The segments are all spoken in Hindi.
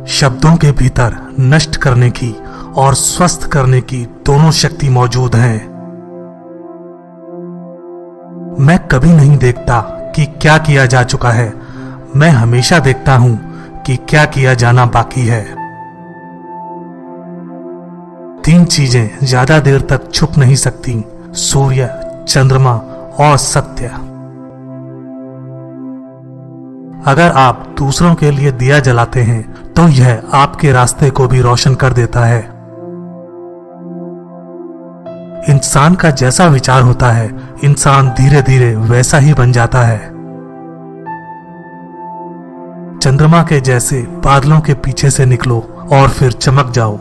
शब्दों के भीतर नष्ट करने की और स्वस्थ करने की दोनों शक्ति मौजूद हैं। मैं कभी नहीं देखता कि क्या किया जा चुका है, मैं हमेशा देखता हूं कि क्या किया जाना बाकी है। 3 चीजें ज्यादा देर तक छुप नहीं सकती: सूर्य, चंद्रमा और सत्य। अगर आप दूसरों के लिए दिया जलाते हैं तो यह आपके रास्ते को भी रोशन कर देता है। इंसान का जैसा विचार होता है, इंसान धीरे धीरे वैसा ही बन जाता है। चंद्रमा के जैसे बादलों के पीछे से निकलो और फिर चमक जाओ।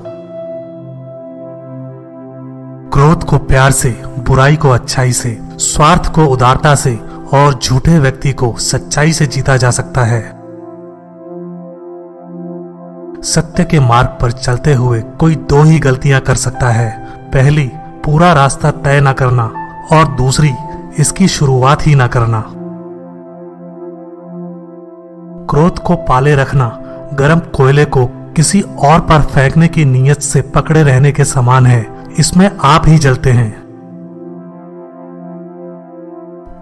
क्रोध को प्यार से, बुराई को अच्छाई से, स्वार्थ को उदारता से और झूठे व्यक्ति को सच्चाई से जीता जा सकता है। सत्य के मार्ग पर चलते हुए कोई 2 ही गलतियां कर सकता है। पहली, पूरा रास्ता तय न करना, और दूसरी, इसकी शुरुआत ही न करना। क्रोध को पाले रखना गर्म कोयले को किसी और पर फेंकने की नीयत से पकड़े रहने के समान है। इसमें आप ही जलते हैं।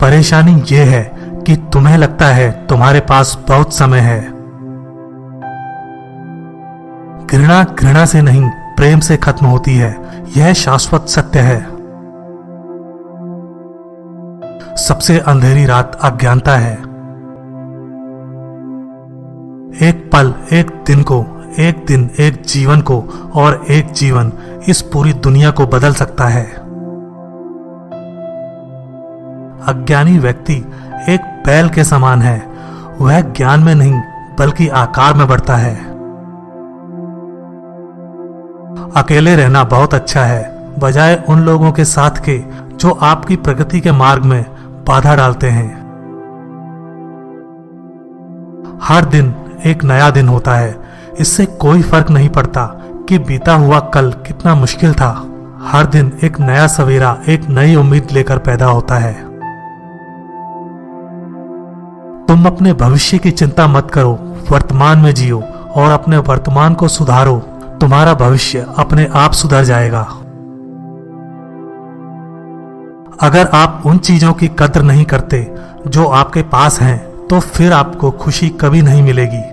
परेशानी यह है कि तुम्हें लगता है तुम्हारे पास बहुत समय है। घृणा घृणा से नहीं, प्रेम से खत्म होती है, यह शाश्वत सत्य है। सबसे अंधेरी रात अज्ञानता है। एक पल एक दिन को, एक दिन एक जीवन को, और एक जीवन इस पूरी दुनिया को बदल सकता है। अज्ञानी व्यक्ति एक बैल के समान है। वह ज्ञान में नहीं बल्कि आकार में बढ़ता है। अकेले रहना बहुत अच्छा है, बजाय उन लोगों के साथ के जो आपकी प्रगति के मार्ग में बाधा डालते हैं। हर दिन एक नया दिन होता है। इससे कोई फर्क नहीं पड़ता कि बीता हुआ कल कितना मुश्किल था। हर दिन एक नया सवेरा एक नई उम्मीद लेकर पैदा होता है। तुम अपने भविष्य की चिंता मत करो, वर्तमान में जियो और अपने वर्तमान को सुधारो। तुम्हारा भविष्य अपने आप सुधर जाएगा। अगर आप उन चीजों की कद्र नहीं करते जो आपके पास हैं, तो फिर आपको खुशी कभी नहीं मिलेगी।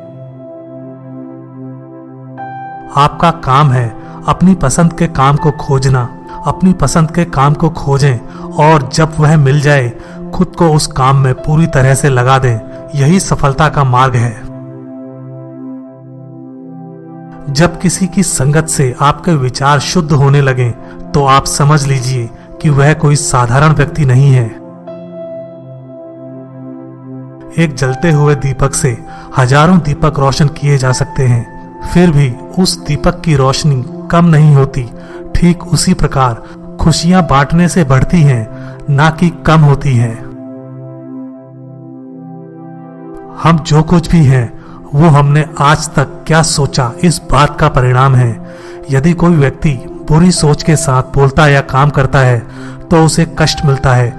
आपका काम है अपनी पसंद के काम को खोजना। अपनी पसंद के काम को खोजें और जब वह मिल जाए खुद को उस काम में पूरी तरह से लगा दें। यही सफलता का मार्ग है। जब किसी की संगत से आपके विचार शुद्ध होने लगें तो आप समझ लीजिए कि वह कोई साधारण व्यक्ति नहीं है। एक जलते हुए दीपक से हजारों दीपक रोशन किए जा सकते हैं, फिर भी उस दीपक की रोशनी कम नहीं होती। ठीक उसी प्रकार खुशियां बांटने से बढ़ती हैं, ना कि कम होती हैं। हम जो कुछ भी हैं वो हमने आज तक क्या सोचा इस बात का परिणाम है। यदि कोई व्यक्ति बुरी सोच के साथ बोलता या काम करता है तो उसे कष्ट मिलता है।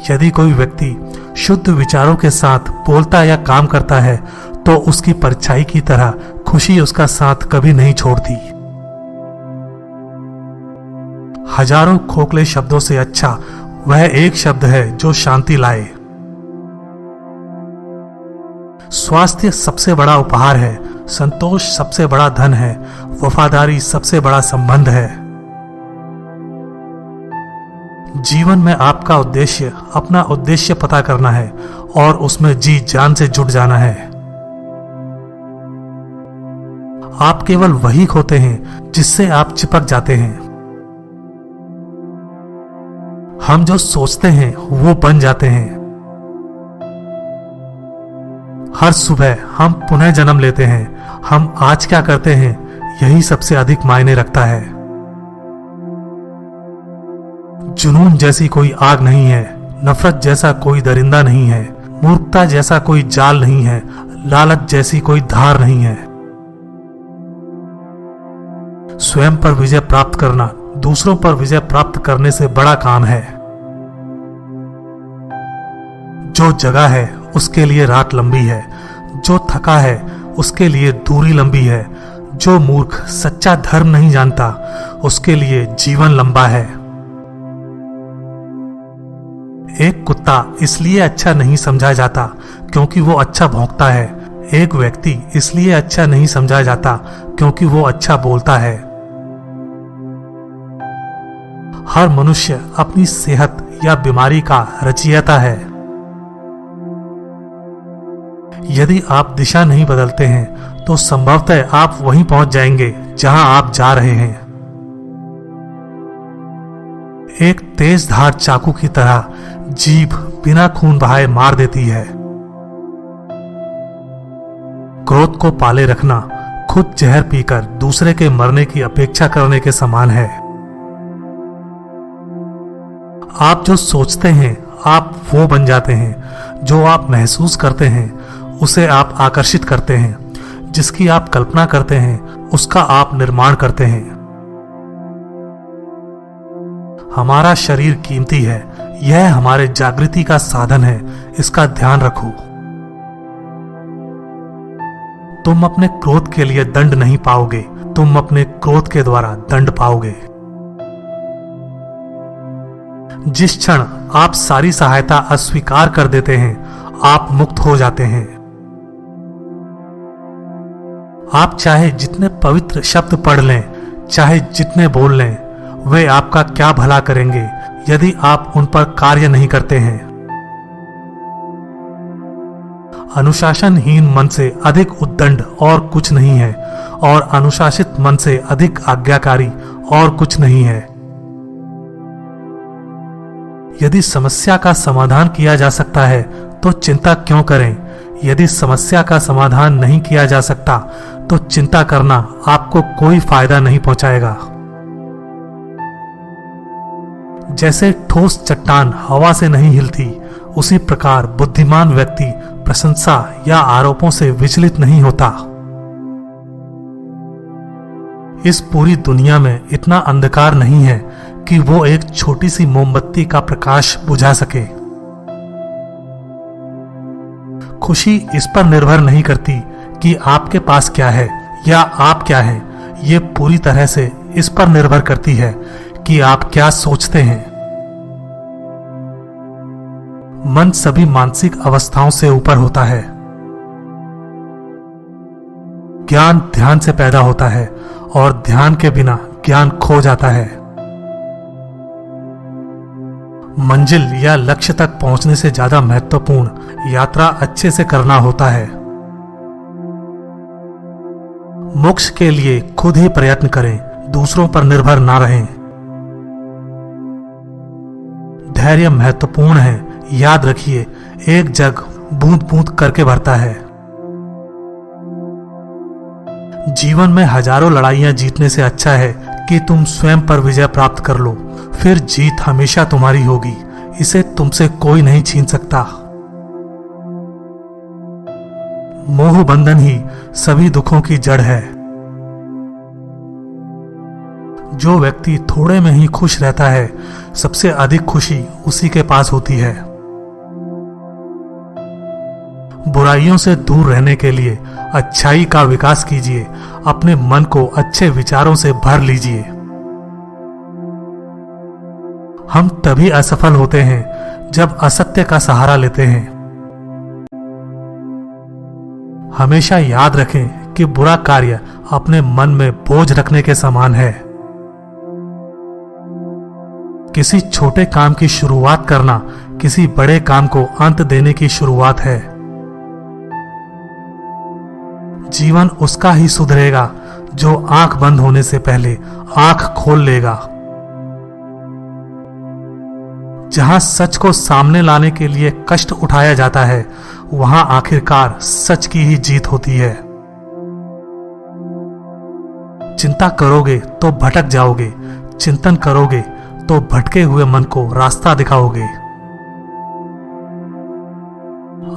यदि कोई व्यक्ति शुद्ध विचारों के साथ बोलता या काम करता है तो उसकी परछाई की तरह खुशी उसका साथ कभी नहीं छोड़ती। हजारों खोखले शब्दों से अच्छा वह एक शब्द है जो शांति लाए। स्वास्थ्य सबसे बड़ा उपहार है, संतोष सबसे बड़ा धन है, वफादारी सबसे बड़ा संबंध है। जीवन में आपका उद्देश्य अपना उद्देश्य पता करना है और उसमें जी जान से जुट जाना है। आप केवल वही खोते हैं जिससे आप चिपक जाते हैं। हम जो सोचते हैं वो बन जाते हैं। हर सुबह हम पुनः जन्म लेते हैं। हम आज क्या करते हैं यही सबसे अधिक मायने रखता है। जुनून जैसी कोई आग नहीं है, नफरत जैसा कोई दरिंदा नहीं है, मूर्खता जैसा कोई जाल नहीं है, लालच जैसी कोई धार नहीं है। स्वयं पर विजय प्राप्त करना दूसरों पर विजय प्राप्त करने से बड़ा काम है। जो जगा है उसके लिए रात लंबी है, जो थका है उसके लिए दूरी लंबी है, जो मूर्ख सच्चा धर्म नहीं जानता, उसके लिए जीवन लंबा है। एक कुत्ता इसलिए अच्छा नहीं समझा जाता क्योंकि वो अच्छा भौंकता है। एक व्यक्ति इसलिए अच्छा नहीं समझा जाता क्योंकि वो अच्छा बोलता है। हर मनुष्य अपनी सेहत या बीमारी का रचयिता है। यदि आप दिशा नहीं बदलते हैं तो संभवतः आप वहीं पहुंच जाएंगे जहां आप जा रहे हैं। एक तेज धार चाकू की तरह जीभ बिना खून बहाए मार देती है। क्रोध को पाले रखना खुद जहर पीकर दूसरे के मरने की अपेक्षा करने के समान है। आप जो सोचते हैं आप वो बन जाते हैं। जो आप महसूस करते हैं उसे आप आकर्षित करते हैं। जिसकी आप कल्पना करते हैं उसका आप निर्माण करते हैं। हमारा शरीर कीमती है। यह हमारे जागृति का साधन है। इसका ध्यान रखो। तुम अपने क्रोध के लिए दंड नहीं पाओगे, तुम अपने क्रोध के द्वारा दंड पाओगे। जिस क्षण आप सारी सहायता अस्वीकार कर देते हैं, आप मुक्त हो जाते हैं। आप चाहे जितने पवित्र शब्द पढ़ लें, चाहे जितने बोल लें, वे आपका क्या भला करेंगे यदि आप उन पर कार्य नहीं करते हैं। अनुशासनहीन मन से अधिक उद्दंड और कुछ नहीं है, और अनुशासित मन से अधिक आज्ञाकारी और कुछ नहीं है। यदि समस्या का समाधान किया जा सकता है तो चिंता क्यों करें। यदि समस्या का समाधान नहीं किया जा सकता तो चिंता करना आपको कोई फायदा नहीं पहुंचाएगा। जैसे ठोस चट्टान हवा से नहीं हिलती, उसी प्रकार बुद्धिमान व्यक्ति प्रशंसा या आरोपों से विचलित नहीं होता। इस पूरी दुनिया में इतना अंधकार नहीं है कि वो एक छोटी सी मोमबत्ती का प्रकाश बुझा सके। खुशी इस पर निर्भर नहीं करती कि आपके पास क्या है या आप क्या हैं। ये पूरी तरह से इस पर निर्भर करती है कि आप क्या सोचते हैं। मन सभी मानसिक अवस्थाओं से ऊपर होता है। ज्ञान ध्यान से पैदा होता है और ध्यान के बिना ज्ञान खो जाता है। मंजिल या लक्ष्य तक पहुंचने से ज्यादा महत्वपूर्ण यात्रा अच्छे से करना होता है। मोक्ष के लिए खुद ही प्रयत्न करें, दूसरों पर निर्भर ना रहें। धैर्य महत्वपूर्ण है। याद रखिए, एक जग बूंद बूंद करके भरता है। जीवन में हजारों लड़ाइयां जीतने से अच्छा है कि तुम स्वयं पर विजय प्राप्त कर लो। फिर जीत हमेशा तुम्हारी होगी। इसे तुमसे कोई नहीं छीन सकता। मोह बंधन ही सभी दुखों की जड़ है। जो व्यक्ति थोड़े में ही खुश रहता है, सबसे अधिक खुशी उसी के पास होती है। बुराइयों से दूर रहने के लिए अच्छाई का विकास कीजिए। अपने मन को अच्छे विचारों से भर लीजिए। हम तभी असफल होते हैं जब असत्य का सहारा लेते हैं। हमेशा याद रखें कि बुरा कार्य अपने मन में बोझ रखने के समान है। किसी छोटे काम की शुरुआत करना किसी बड़े काम को अंत देने की शुरुआत है। जीवन उसका ही सुधरेगा जो आंख बंद होने से पहले आंख खोल लेगा। जहां सच को सामने लाने के लिए कष्ट उठाया जाता है, वहां आखिरकार सच की ही जीत होती है। चिंता करोगे तो भटक जाओगे, चिंतन करोगे तो भटके हुए मन को रास्ता दिखाओगे।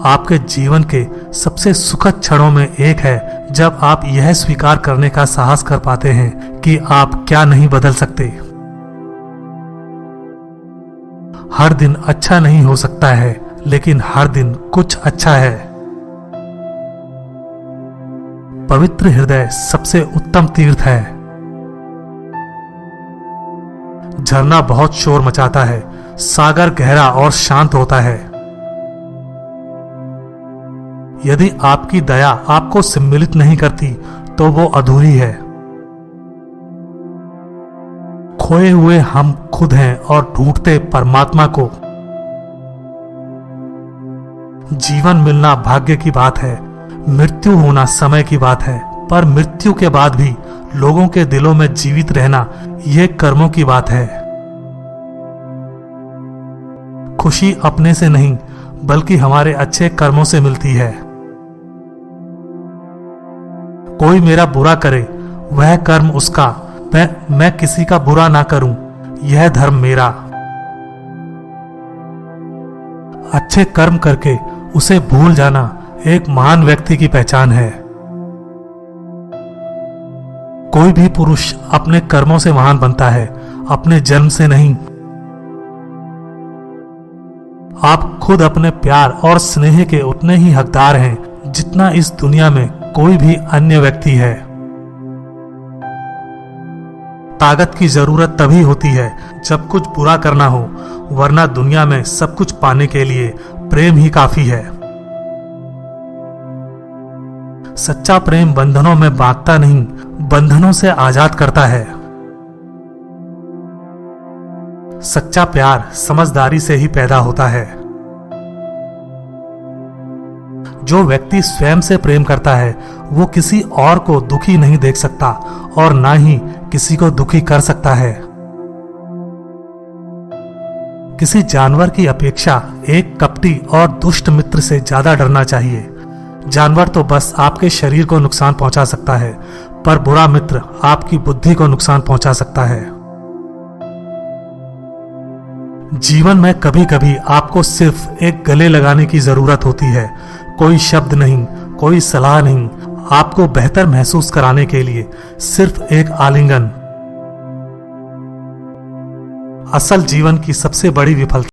आपके जीवन के सबसे सुखद क्षणों में एक है जब आप यह स्वीकार करने का साहस कर पाते हैं कि आप क्या नहीं बदल सकते। हर दिन अच्छा नहीं हो सकता है, लेकिन हर दिन कुछ अच्छा है। पवित्र हृदय सबसे उत्तम तीर्थ है। झरना बहुत शोर मचाता है, सागर गहरा और शांत होता है। यदि आपकी दया आपको सम्मिलित नहीं करती तो वो अधूरी है। खोए हुए हम खुद हैं और ढूंढते परमात्मा को। जीवन मिलना भाग्य की बात है, मृत्यु होना समय की बात है, पर मृत्यु के बाद भी लोगों के दिलों में जीवित रहना यह कर्मों की बात है। खुशी अपने से नहीं बल्कि हमारे अच्छे कर्मों से मिलती है। कोई मेरा बुरा करे वह कर्म उसका, मैं किसी का बुरा ना करूं यह धर्म मेरा। अच्छे कर्म करके उसे भूल जाना एक महान व्यक्ति की पहचान है। कोई भी पुरुष अपने कर्मों से महान बनता है, अपने जन्म से नहीं। आप खुद अपने प्यार और स्नेह के उतने ही हकदार हैं जितना इस दुनिया में कोई भी अन्य व्यक्ति है। ताकत की जरूरत तभी होती है जब कुछ बुरा करना हो, वरना दुनिया में सब कुछ पाने के लिए प्रेम ही काफी है। सच्चा प्रेम बंधनों में बांधता नहीं, बंधनों से आजाद करता है। सच्चा प्यार समझदारी से ही पैदा होता है। जो व्यक्ति स्वयं से प्रेम करता है वो किसी और को दुखी नहीं देख सकता और ना ही किसी को दुखी कर सकता है। किसी जानवर की अपेक्षा एक कपटी और दुष्ट मित्र से ज्यादा डरना चाहिए। जानवर तो बस आपके शरीर को नुकसान पहुंचा सकता है, पर बुरा मित्र आपकी बुद्धि को नुकसान पहुंचा सकता है। जीवन में कभी कभी आपको सिर्फ एक गले लगाने की जरूरत होती है, कोई शब्द नहीं, कोई सलाह नहीं, आपको बेहतर महसूस कराने के लिए सिर्फ एक आलिंगन। असल जीवन की सबसे बड़ी विफलता